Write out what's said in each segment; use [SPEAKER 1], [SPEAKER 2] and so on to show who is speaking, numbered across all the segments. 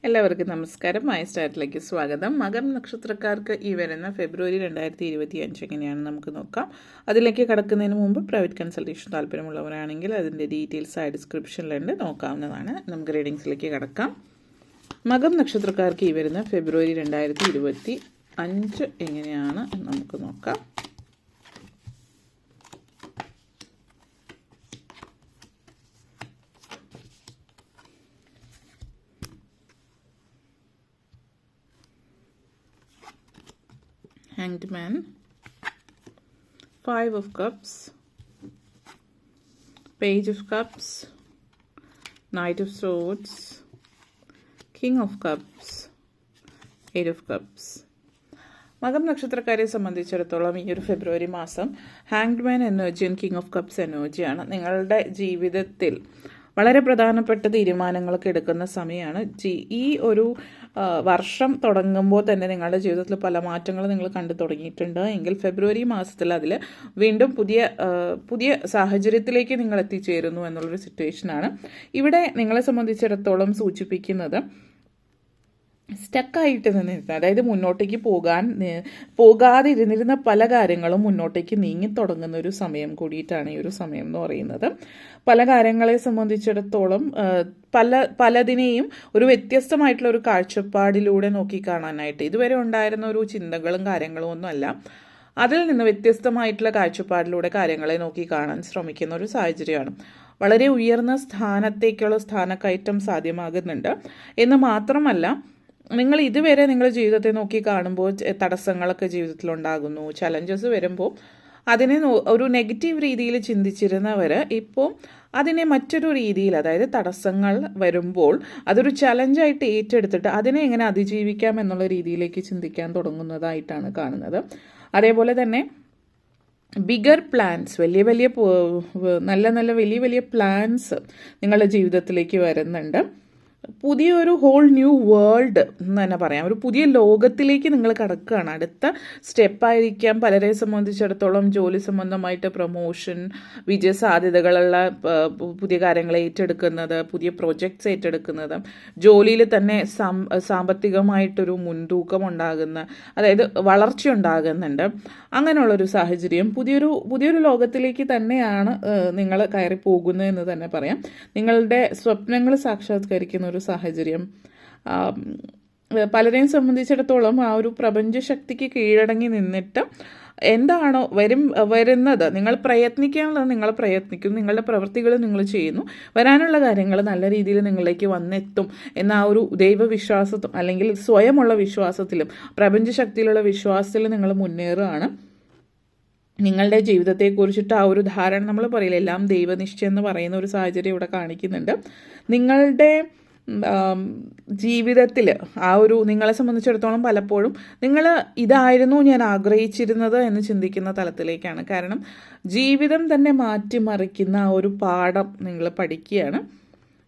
[SPEAKER 1] എല്ലാവർക്കും നമസ്കാരം. മൈ സ്റ്റാറ്റിലേക്ക് സ്വാഗതം. മകം നക്ഷത്രക്കാർക്ക് ഈ വരുന്ന ഫെബ്രുവരി 2025 എങ്ങനെയാണ് നമുക്ക് നോക്കാം. അതിലേക്ക് കടക്കുന്നതിന് മുമ്പ് പ്രൈവറ്റ് കൺസൾട്ടേഷൻ താല്പര്യമുള്ളവരാണെങ്കിൽ അതിൻ്റെ ഡീറ്റെയിൽസ് ആയി ഡിസ്ക്രിപ്ഷനിലുണ്ട്, നോക്കാവുന്നതാണ്. നമുക്ക് റീഡിങ്സിലേക്ക് കടക്കാം. മകം നക്ഷത്രക്കാർക്ക് ഈ വരുന്ന ഫെബ്രുവരി 2025 എങ്ങനെയാണ് നമുക്ക് നോക്കാം. Hanged Man, 5 of Cups, Page of Cups, Knight of Swords, King of Cups, 8 of Cups. മകം നക്ഷത്രക്കാരെ സംബന്ധിച്ചിടത്തോളം ഈ ഒരു ഫെബ്രുവരി മാസം ഹാങ്ഡ് മാൻ എനർജിയും കിങ് ഓഫ് കപ്സ് എനർജിയാണ്. നിങ്ങളുടെ ജീവിതത്തിൽ വളരെ പ്രധാനപ്പെട്ട തീരുമാനങ്ങളൊക്കെ എടുക്കുന്ന സമയമാണ്. ഈ ഒരു വർഷം തുടങ്ങുമ്പോൾ തന്നെ നിങ്ങളുടെ ജീവിതത്തിൽ പല മാറ്റങ്ങൾ നിങ്ങൾ കണ്ടു തുടങ്ങിയിട്ടുണ്ട് എങ്കിൽ ഫെബ്രുവരി മാസത്തിൽ അതിൽ വീണ്ടും പുതിയ സാഹചര്യത്തിലേക്ക് നിങ്ങൾ എത്തിച്ചേരുന്നു എന്നുള്ളൊരു സിറ്റുവേഷനാണ് ഇവിടെ നിങ്ങളെ സംബന്ധിച്ചിടത്തോളം സൂചിപ്പിക്കുന്നത്. സ്റ്റക്കായിട്ട് നിന്നിരുന്ന, അതായത് മുന്നോട്ടേക്ക് പോകാതിരുന്നിരുന്ന പല കാര്യങ്ങളും മുന്നോട്ടേക്ക് നീങ്ങി തുടങ്ങുന്ന ഒരു സമയം കൂടിയിട്ടാണ് ഈ ഒരു സമയം എന്ന് പറയുന്നത്. പല കാര്യങ്ങളെ സംബന്ധിച്ചിടത്തോളം പലതിനെയും ഒരു വ്യത്യസ്തമായിട്ടുള്ള ഒരു കാഴ്ചപ്പാടിലൂടെ നോക്കിക്കാണാനായിട്ട് ഇതുവരെ ഉണ്ടായിരുന്ന ഒരു ചിന്തകളും കാര്യങ്ങളും ഒന്നുമല്ല, അതിൽ നിന്ന് വ്യത്യസ്തമായിട്ടുള്ള കാഴ്ചപ്പാടിലൂടെ കാര്യങ്ങളെ നോക്കി കാണാൻ ശ്രമിക്കുന്ന ഒരു സാഹചര്യമാണ്. വളരെ ഉയർന്ന സ്ഥാനത്തേക്കുള്ള സ്ഥാനക്കയറ്റം സാധ്യമാകുന്നുണ്ട് എന്ന് മാത്രമല്ല, നിങ്ങൾ ഇതുവരെ നിങ്ങളുടെ ജീവിതത്തെ നോക്കി കാണുമ്പോൾ തടസ്സങ്ങളൊക്കെ ജീവിതത്തിലുണ്ടാകുന്നു, ചലഞ്ചസ് വരുമ്പോൾ അതിനെ ഒരു നെഗറ്റീവ് രീതിയിൽ ചിന്തിച്ചിരുന്നവർ ഇപ്പോൾ അതിനെ മറ്റൊരു രീതിയിൽ, അതായത് തടസ്സങ്ങൾ വരുമ്പോൾ അതൊരു ചലഞ്ചായിട്ട് ഏറ്റെടുത്തിട്ട് അതിനെ എങ്ങനെ അതിജീവിക്കാം എന്നുള്ള രീതിയിലേക്ക് ചിന്തിക്കാൻ തുടങ്ങുന്നതായിട്ടാണ് കാണുന്നത്. അതേപോലെ തന്നെ ബിഗർ പ്ലാൻസ്, വലിയ വലിയ പ്ലാൻസ് നിങ്ങളുടെ ജീവിതത്തിലേക്ക് വരുന്നുണ്ട്. പുതിയൊരു ഹോൾ ന്യൂ വേൾഡ് എന്ന് തന്നെ പറയാം, ഒരു പുതിയ ലോകത്തിലേക്ക് നിങ്ങൾ കടക്കുകയാണ്. അടുത്ത സ്റ്റെപ്പായിരിക്കാം പലരെ സംബന്ധിച്ചിടത്തോളം ജോലി സംബന്ധമായിട്ട് പ്രൊമോഷൻ, വിജയ സാധ്യതകളുള്ള പുതിയ കാര്യങ്ങൾ ഏറ്റെടുക്കുന്നത്, പുതിയ പ്രൊജക്ട്സ് ഏറ്റെടുക്കുന്നത്, ജോലിയിൽ തന്നെ സാമ്പത്തികമായിട്ടൊരു മുൻതൂക്കം ഉണ്ടാകുന്ന, അതായത് വളർച്ച ഉണ്ടാകുന്നുണ്ട്. അങ്ങനെയുള്ളൊരു സാഹചര്യം പുതിയൊരു ലോകത്തിലേക്ക് തന്നെയാണ് നിങ്ങൾ കയറി പോകുന്നത് എന്ന് തന്നെ പറയാം. നിങ്ങളുടെ സ്വപ്നങ്ങൾ സാക്ഷാത്കരിക്കുന്ന ഒരു സാഹചര്യം പലരെയും സംബന്ധിച്ചിടത്തോളം ആ ഒരു പ്രപഞ്ചശക്തിക്ക് കീഴടങ്ങി നിന്നിട്ട് എന്താണോ വരുന്നത് നിങ്ങൾ പ്രയത്നിക്കാനുള്ളത് നിങ്ങൾ പ്രയത്നിക്കും, നിങ്ങളുടെ പ്രവൃത്തികൾ നിങ്ങൾ ചെയ്യുന്നു, വരാനുള്ള കാര്യങ്ങൾ നല്ല രീതിയിൽ നിങ്ങളിലേക്ക് വന്നെത്തും എന്ന ആ ഒരു ദൈവവിശ്വാസത്തും അല്ലെങ്കിൽ സ്വയമുള്ള വിശ്വാസത്തിലും പ്രപഞ്ചശക്തിയിലുള്ള വിശ്വാസത്തിലും നിങ്ങൾ മുന്നേറുകയാണ്. നിങ്ങളുടെ ജീവിതത്തെക്കുറിച്ചിട്ട് ആ ഒരു ധാരണ, നമ്മൾ പറയില്ല എല്ലാം ദൈവനിശ്ചയം എന്ന് പറയുന്ന ഒരു സാഹചര്യം ഇവിടെ കാണിക്കുന്നുണ്ട്. നിങ്ങളുടെ ജീവിതത്തിൽ ആ ഒരു നിങ്ങളെ സംബന്ധിച്ചിടത്തോളം പലപ്പോഴും നിങ്ങൾ ഇതായിരുന്നു ഞാൻ ആഗ്രഹിച്ചിരുന്നത് എന്ന് ചിന്തിക്കുന്ന തലത്തിലേക്കാണ്. കാരണം ജീവിതം തന്നെ മാറ്റിമറിക്കുന്ന ആ ഒരു പാഠം നിങ്ങൾ പഠിക്കുകയാണ്.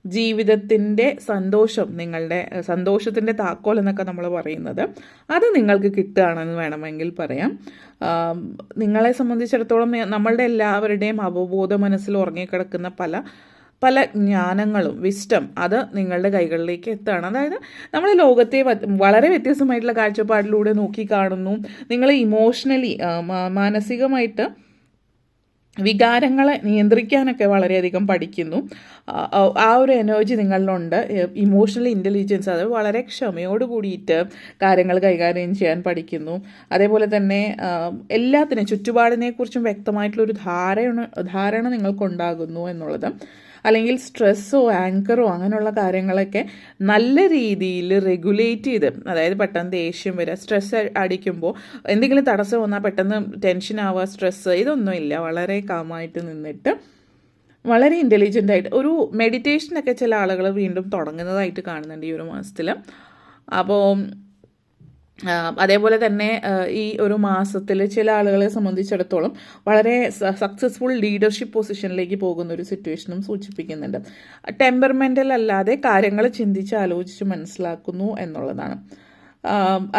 [SPEAKER 1] ജീവിതത്തിൻ്റെ സന്തോഷം, നിങ്ങളുടെ സന്തോഷത്തിൻ്റെ താക്കോൽ എന്നൊക്കെ നമ്മൾ പറയുന്നത്, അത് നിങ്ങൾക്ക് കിട്ടുകയാണെന്ന് വേണമെങ്കിൽ പറയാം. നിങ്ങളെ സംബന്ധിച്ചിടത്തോളം നമ്മളുടെ എല്ലാവരുടെയും അവബോധ മനസ്സിൽ ഉറങ്ങിക്കിടക്കുന്ന പല ജ്ഞാനങ്ങളും വിസ്റ്റം അത് നിങ്ങളുടെ കൈകളിലേക്ക് എത്തുകയാണ്. അതായത് നമ്മൾ ലോകത്തെ വളരെ വ്യത്യസ്തമായിട്ടുള്ള കാഴ്ചപ്പാടിലൂടെ നോക്കി കാണുന്നു. നിങ്ങൾ ഇമോഷണലി മാനസികമായിട്ട് വികാരങ്ങളെ നിയന്ത്രിക്കാനൊക്കെ വളരെയധികം പഠിക്കുന്നു. ആ ഒരു എനർജി നിങ്ങളിലുണ്ട്. ഇമോഷണൽ ഇൻ്റലിജൻസ്, അത് വളരെ ക്ഷമയോട് കൂടിയിട്ട് കാര്യങ്ങൾ കൈകാര്യം ചെയ്യാൻ പഠിക്കുന്നു. അതേപോലെ തന്നെ എല്ലാത്തിനും ചുറ്റുപാടിനെക്കുറിച്ചും വ്യക്തമായിട്ടുള്ളൊരു ധാരണ നിങ്ങൾക്കുണ്ടാകുന്നു എന്നുള്ളത്. അല്ലെങ്കിൽ സ്ട്രെസ്സോ ആങ്കറോ അങ്ങനെയുള്ള കാര്യങ്ങളൊക്കെ നല്ല രീതിയിൽ റെഗുലേറ്റ് ചെയ്ത്, അതായത് പെട്ടെന്ന് ദേഷ്യം വരിക, സ്ട്രെസ് അടിക്കുമ്പോൾ എന്തെങ്കിലും തടസ്സം വന്നാൽ പെട്ടെന്ന് ടെൻഷൻ ആവുക, സ്ട്രെസ്സ്, ഇതൊന്നുമില്ല. വളരെ കാമായിട്ട് നിന്നിട്ട് വളരെ ഇൻ്റലിജൻ്റ് ആയിട്ട് ഒരു മെഡിറ്റേഷനൊക്കെ ചില ആളുകൾ വീണ്ടും തുടങ്ങുന്നതായിട്ട് കാണുന്നുണ്ട് ഈ ഒരു മാസത്തിൽ. അപ്പോൾ അതേപോലെ തന്നെ ഈ ഒരു മാസത്തിൽ ചില ആളുകളെ സംബന്ധിച്ചിടത്തോളം വളരെ സക്സസ്ഫുൾ ലീഡർഷിപ്പ് പൊസിഷനിലേക്ക് പോകുന്ന ഒരു സിറ്റുവേഷനും സൂചിപ്പിക്കുന്നുണ്ട്. ടെമ്പർമെൻ്റൽ അല്ലാതെ കാര്യങ്ങൾ ചിന്തിച്ച് ആലോചിച്ച് മനസ്സിലാക്കുന്നു എന്നുള്ളതാണ്.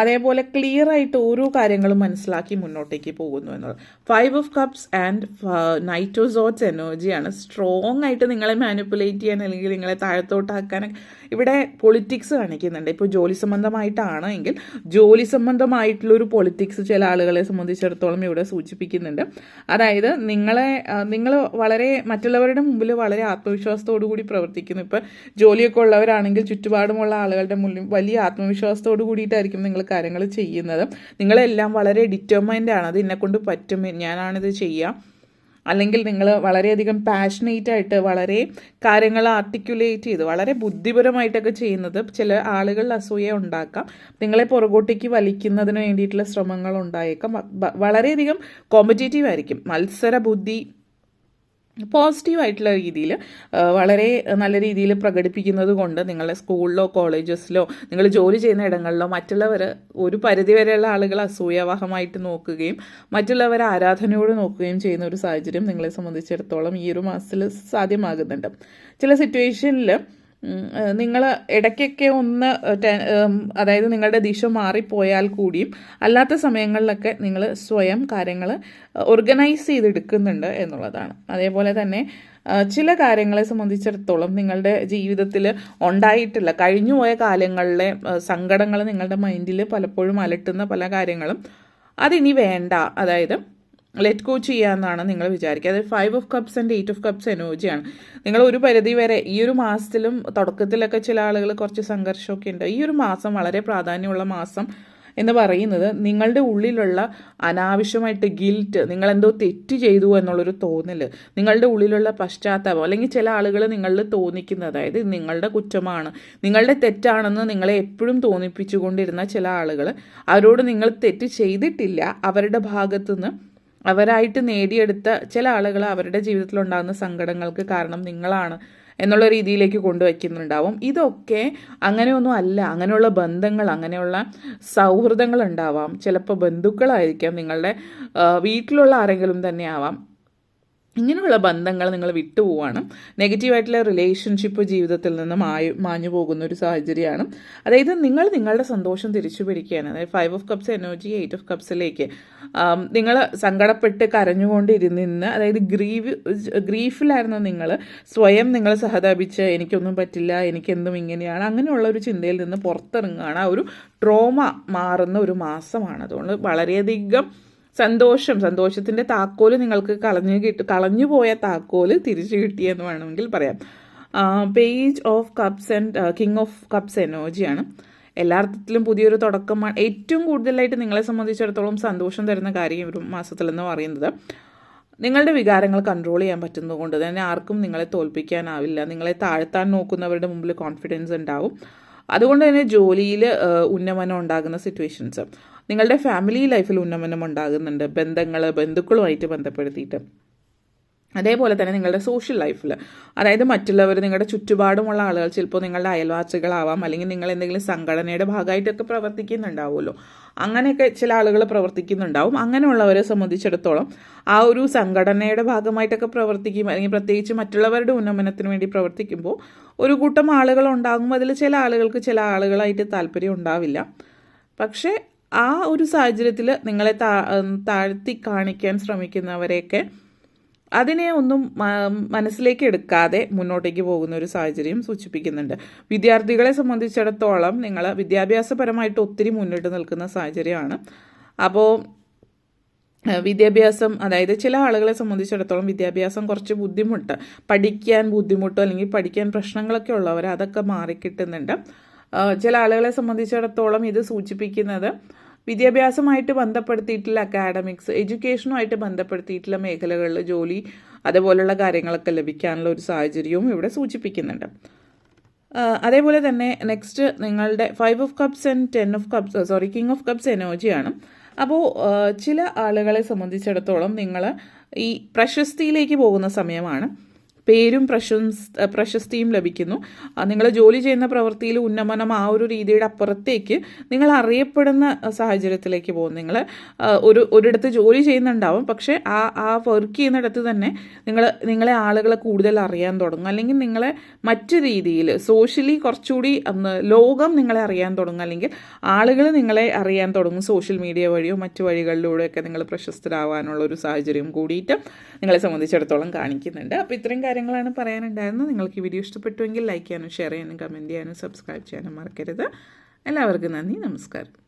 [SPEAKER 1] അതേപോലെ ക്ലിയർ ആയിട്ട് ഓരോ കാര്യങ്ങളും മനസ്സിലാക്കി മുന്നോട്ടേക്ക് പോകുന്നു എന്നുള്ളത്. 5 of cups and knight of sorts എനർജിയാണ്. സ്ട്രോങ് ആയിട്ട് നിങ്ങളെ മാനിപ്പുലേറ്റ് ചെയ്യാൻ അല്ലെങ്കിൽ നിങ്ങളെ താഴത്തോട്ടാക്കാനൊക്കെ ഇവിടെ പൊളിറ്റിക്സ് കാണിക്കുന്നുണ്ട്. ഇപ്പോൾ ജോലി സംബന്ധമായിട്ടാണ് എങ്കിൽ ജോലി സംബന്ധമായിട്ടുള്ളൊരു പൊളിറ്റിക്സ് ചില ആളുകളെ സംബന്ധിച്ചിടത്തോളം ഇവിടെ സൂചിപ്പിക്കുന്നുണ്ട്. അതായത് നിങ്ങൾ വളരെ മറ്റുള്ളവരുടെ മുമ്പിൽ വളരെ ആത്മവിശ്വാസത്തോടു കൂടി പ്രവർത്തിക്കുന്നു. ഇപ്പം ജോലിയൊക്കെ ഉള്ളവരാണെങ്കിൽ ചുറ്റുപാടുമുള്ള ആളുകളുടെ മുന്നിൽ വലിയ ആത്മവിശ്വാസത്തോടു കൂടിയിട്ടായിരിക്കും നിങ്ങൾ കാര്യങ്ങൾ ചെയ്യുന്നത്. നിങ്ങളെല്ലാം വളരെ ഡിറ്റർമൈൻഡ് ആണ്, അത് എന്നെക്കൊണ്ട് പറ്റും, ഞാനാണിത് ചെയ്യാം. അല്ലെങ്കിൽ നിങ്ങൾ വളരെയധികം പാഷനേറ്റ് ആയിട്ട് വളരെ കാര്യങ്ങൾ ആർട്ടിക്കുലേറ്റ് ചെയ്ത് വളരെ ബുദ്ധിപരമായിട്ടൊക്കെ ചെയ്യുന്നത് ചില ആളുകൾ അസൂയ ഉണ്ടാക്കാം. നിങ്ങളെ പുറകോട്ടേക്ക് വലിക്കുന്നതിന് വേണ്ടിയിട്ടുള്ള ശ്രമങ്ങൾ ഉണ്ടായേക്കാം. വളരെയധികം കോമ്പറ്റേറ്റീവ് ആയിരിക്കും. മത്സര ബുദ്ധി പോസിറ്റീവായിട്ടുള്ള രീതിയിൽ വളരെ നല്ല രീതിയിൽ പ്രകടിപ്പിക്കുന്നത് കൊണ്ട് നിങ്ങളുടെ സ്കൂളിലോ കോളേജസിലോ നിങ്ങൾ ജോലി ചെയ്യുന്ന ഇടങ്ങളിലോ മറ്റുള്ളവർ ഒരു പരിധിവരെയുള്ള ആളുകൾ അസൂയാവഹമായിട്ട് നോക്കുകയും മറ്റുള്ളവർ ആരാധനയോട് നോക്കുകയും ചെയ്യുന്ന ഒരു സാഹചര്യം നിങ്ങളെ സംബന്ധിച്ചിടത്തോളം ഈ ഒരു മാസത്തിൽ സാധ്യമാകുന്നുണ്ട്. ചില സിറ്റുവേഷനിൽ നിങ്ങൾ ഇടയ്ക്കൊക്കെ ഒന്ന് അതായത് നിങ്ങളുടെ ദിശ മാറിപ്പോയാൽ കൂടിയും അല്ലാത്ത സമയങ്ങളിലൊക്കെ നിങ്ങൾ സ്വയം കാര്യങ്ങൾ ഓർഗനൈസ് ചെയ്തെടുക്കുന്നുണ്ട് എന്നുള്ളതാണ്. അതേപോലെ തന്നെ ചില കാര്യങ്ങളെ സംബന്ധിച്ചിടത്തോളം നിങ്ങളുടെ ജീവിതത്തിൽ ഉണ്ടായിട്ടുള്ള കഴിഞ്ഞുപോയ കാലങ്ങളിലെ സങ്കടങ്ങൾ നിങ്ങളുടെ മൈൻഡിൽ പലപ്പോഴും അലട്ടുന്ന പല കാര്യങ്ങളും അതിനി വേണ്ട, അതായത് ലെറ്റ് ഗോ ചെയ്യാമെന്നാണ് നിങ്ങൾ വിചാരിക്കുക. അതായത് 5 of cups and 8 of cups എനർജിയാണ്. നിങ്ങൾ ഒരു പരിധി വരെ ഈ ഒരു മാസത്തിലും തുടക്കത്തിലൊക്കെ ചില ആളുകൾ കുറച്ച് സംഘർഷമൊക്കെ ഉണ്ട്. ഈ ഒരു മാസം വളരെ പ്രാധാന്യമുള്ള മാസം എന്ന് പറയുന്നത് നിങ്ങളുടെ ഉള്ളിലുള്ള അനാവശ്യമായിട്ട് ഗിൽറ്റ്, നിങ്ങളെന്തോ തെറ്റ് ചെയ്തു എന്നുള്ളൊരു തോന്നൽ, നിങ്ങളുടെ ഉള്ളിലുള്ള പശ്ചാത്താപം, അല്ലെങ്കിൽ ചില ആളുകൾ നിങ്ങളിൽ തോന്നിക്കുന്നത്, അതായത് നിങ്ങളുടെ കുറ്റമാണ്, നിങ്ങളുടെ തെറ്റാണെന്ന് നിങ്ങളെ എപ്പോഴും തോന്നിപ്പിച്ചുകൊണ്ടിരുന്ന ചില ആളുകൾ, അവരോട് നിങ്ങൾ തെറ്റ് ചെയ്തിട്ടില്ല, അവരുടെ ഭാഗത്തുനിന്ന് അവരായിട്ട് നേടിയെടുത്ത ചില ആളുകൾ അവരുടെ ജീവിതത്തിലുണ്ടാകുന്ന സങ്കടങ്ങൾക്ക് കാരണം നിങ്ങളാണ് എന്നുള്ള രീതിയിലേക്ക് കൊണ്ടുവയ്ക്കുന്നുണ്ടാവും. ഇതൊക്കെ അങ്ങനെയൊന്നും അല്ല. അങ്ങനെയുള്ള ബന്ധങ്ങൾ, അങ്ങനെയുള്ള സൗഹൃദങ്ങൾ ഉണ്ടാവാം. ചിലപ്പോൾ ബന്ധുക്കളായിരിക്കാം, നിങ്ങളുടെ വീട്ടിലുള്ള ആരെങ്കിലും തന്നെ ആവാം. ഇങ്ങനെയുള്ള ബന്ധങ്ങൾ നിങ്ങൾ വിട്ടുപോവാണ്. നെഗറ്റീവായിട്ടുള്ള റിലേഷൻഷിപ്പ് ജീവിതത്തിൽ നിന്ന് മാഞ്ഞു പോകുന്ന ഒരു സാഹചര്യമാണ്. അതായത് നിങ്ങളുടെ സന്തോഷം തിരിച്ചു പിടിക്കുകയാണ്. അതായത് 5 ഓഫ് കപ്സ് എനർജി 8 ഓഫ് കപ്സിലേക്ക് നിങ്ങൾ സങ്കടപ്പെട്ട് കരഞ്ഞുകൊണ്ടിരുന്ന്, അതായത് ഗ്രീഫിലായിരുന്നു നിങ്ങൾ, സ്വയം നിങ്ങൾ സഹതാപിച്ച് എനിക്കൊന്നും പറ്റില്ല, എനിക്കെന്തും ഇങ്ങനെയാണ്, അങ്ങനെയുള്ള ഒരു ചിന്തയിൽ നിന്ന് പുറത്തിറങ്ങുകയാണ്. ആ ഒരു ട്രോമ മാറുന്ന ഒരു മാസമാണ്. അതുകൊണ്ട് വളരെയധികം സന്തോഷത്തിൻ്റെ താക്കോല് നിങ്ങൾക്ക് കളഞ്ഞുപോയ താക്കോല് തിരിച്ചു കിട്ടിയെന്ന് വേണമെങ്കിൽ പറയാം. Page of cups and king of cups എനർജിയാണ്. എല്ലാ അർത്ഥത്തിലും പുതിയൊരു തുടക്കമാണ്. ഏറ്റവും കൂടുതലായിട്ട് നിങ്ങളെ സംബന്ധിച്ചിടത്തോളം സന്തോഷം തരുന്ന കാര്യം ഒരു മാസത്തിലെന്ന് പറയുന്നത് നിങ്ങളുടെ വികാരങ്ങൾ കൺട്രോൾ ചെയ്യാൻ പറ്റുന്നത് കൊണ്ട് തന്നെ ആർക്കും നിങ്ങളെ തോൽപ്പിക്കാനാവില്ല. നിങ്ങളെ താഴ്ത്താൻ നോക്കുന്നവരുടെ മുമ്പിൽ കോൺഫിഡൻസ് ഉണ്ടാവും. അതുകൊണ്ട് തന്നെ ജോലിയിൽ ഉന്നമനം ഉണ്ടാകുന്ന സിറ്റുവേഷൻസ്, നിങ്ങളുടെ ഫാമിലി ലൈഫിൽ ഉന്നമനം ഉണ്ടാകുന്നുണ്ട്, ബന്ധുക്കളുമായിട്ട് ബന്ധപ്പെടുത്തിയിട്ട്. അതേപോലെ തന്നെ നിങ്ങളുടെ സോഷ്യൽ ലൈഫിൽ, അതായത് മറ്റുള്ളവർ, നിങ്ങളുടെ ചുറ്റുപാടുമുള്ള ആളുകൾ, ചിലപ്പോൾ നിങ്ങളുടെ അയൽവാസികളാവാം, അല്ലെങ്കിൽ നിങ്ങൾ എന്തെങ്കിലും സംഘടനയുടെ ഭാഗമായിട്ടൊക്കെ പ്രവർത്തിക്കുന്നുണ്ടാവുമല്ലോ, അങ്ങനെയൊക്കെ ചില ആളുകൾ പ്രവർത്തിക്കുന്നുണ്ടാവും. അങ്ങനെയുള്ളവരെ സംബന്ധിച്ചിടത്തോളം ആ ഒരു സംഘടനയുടെ ഭാഗമായിട്ടൊക്കെ പ്രവർത്തിക്കും, അല്ലെങ്കിൽ പ്രത്യേകിച്ച് മറ്റുള്ളവരുടെ ഉന്നമനത്തിന് വേണ്ടി പ്രവർത്തിക്കുമ്പോൾ ഒരു കൂട്ടം ആളുകൾ ഉണ്ടാകും. അതിൽ ചില ആളുകൾക്ക് ചില ആളുകളായിട്ട് താല്പര്യം ഉണ്ടാവില്ല. പക്ഷേ ആ ഒരു സാഹചര്യത്തിൽ നിങ്ങളെ താഴ്ത്തി കാണിക്കാൻ ശ്രമിക്കുന്നവരെയൊക്കെ അതിനെ ഒന്നും മനസ്സിലേക്ക് എടുക്കാതെ മുന്നോട്ടേക്ക് പോകുന്ന ഒരു സാഹചര്യം സൂചിപ്പിക്കുന്നുണ്ട്. വിദ്യാർത്ഥികളെ സംബന്ധിച്ചിടത്തോളം നിങ്ങൾ വിദ്യാഭ്യാസപരമായിട്ട് ഒത്തിരി മുന്നിട്ട് നിൽക്കുന്ന സാഹചര്യമാണ്. അപ്പോൾ വിദ്യാഭ്യാസം, അതായത് ചില ആളുകളെ സംബന്ധിച്ചിടത്തോളം വിദ്യാഭ്യാസം കുറച്ച് പഠിക്കാൻ ബുദ്ധിമുട്ടോ അല്ലെങ്കിൽ പഠിക്കാൻ പ്രശ്നങ്ങളൊക്കെ ഉള്ളവർ അതൊക്കെ മാറിക്കിട്ടുന്നുണ്ട്. ചില ആളുകളെ സംബന്ധിച്ചിടത്തോളം ഇത് സൂചിപ്പിക്കുന്നത് വിദ്യാഭ്യാസമായിട്ട് ബന്ധപ്പെടുത്തിയിട്ടുള്ള അക്കാഡമിക്സ്, എഡ്യൂക്കേഷനുമായിട്ട് ബന്ധപ്പെടുത്തിയിട്ടുള്ള മേഖലകളിൽ ജോലി അതുപോലുള്ള കാര്യങ്ങളൊക്കെ ലഭിക്കാനുള്ള ഒരു സാഹചര്യവും ഇവിടെ സൂചിപ്പിക്കുന്നുണ്ട്. അതേപോലെ തന്നെ നെക്സ്റ്റ് നിങ്ങളുടെ 5 of cups and king of cups എനർജിയാണ്. അപ്പോൾ ചില ആളുകളെ സംബന്ധിച്ചിടത്തോളം നിങ്ങൾ ഈ പ്രശസ്തിയിലേക്ക് പോകുന്ന സമയമാണ്. പേരും പ്രശസ്തിയും ലഭിക്കുന്നു. നിങ്ങൾ ജോലി ചെയ്യുന്ന പ്രവൃത്തിയിൽ ഉന്നമനം ആ ഒരു രീതിയുടെ അപ്പുറത്തേക്ക് നിങ്ങൾ അറിയപ്പെടുന്ന സാഹചര്യത്തിലേക്ക് പോകും. നിങ്ങൾ ഒരിടത്ത് ജോലി ചെയ്യുന്നുണ്ടാവും, പക്ഷേ ആ വർക്ക് ചെയ്യുന്നിടത്ത് തന്നെ നിങ്ങളെ ആളുകളെ കൂടുതൽ അറിയാൻ തുടങ്ങും. അല്ലെങ്കിൽ നിങ്ങളെ മറ്റു രീതിയിൽ സോഷ്യലി കുറച്ചുകൂടി ലോകം നിങ്ങളെ അറിയാൻ തുടങ്ങും. അല്ലെങ്കിൽ ആളുകൾ നിങ്ങളെ അറിയാൻ തുടങ്ങും. സോഷ്യൽ മീഡിയ വഴിയോ മറ്റു വഴികളിലൂടെയൊക്കെ നിങ്ങൾ പ്രശസ്തരാവാനുള്ള ഒരു സാഹചര്യം കൂടിയിട്ട് നിങ്ങളെ സംബന്ധിച്ചിടത്തോളം കാണിക്കുന്നുണ്ട്. അപ്പോൾ ഇത്രയും കാര്യങ്ങളാണ് പറയാനുണ്ടായിരുന്നത്. നിങ്ങൾക്ക് ഈ വീഡിയോ ഇഷ്ടപ്പെട്ടുവെങ്കിൽ ലൈക്ക് ചെയ്യാനും ഷെയർ ചെയ്യാനും കമൻറ്റ് ചെയ്യാനും സബ്സ്ക്രൈബ് ചെയ്യാനും മറക്കരുത്. എല്ലാവർക്കും നന്ദി, നമസ്കാരം.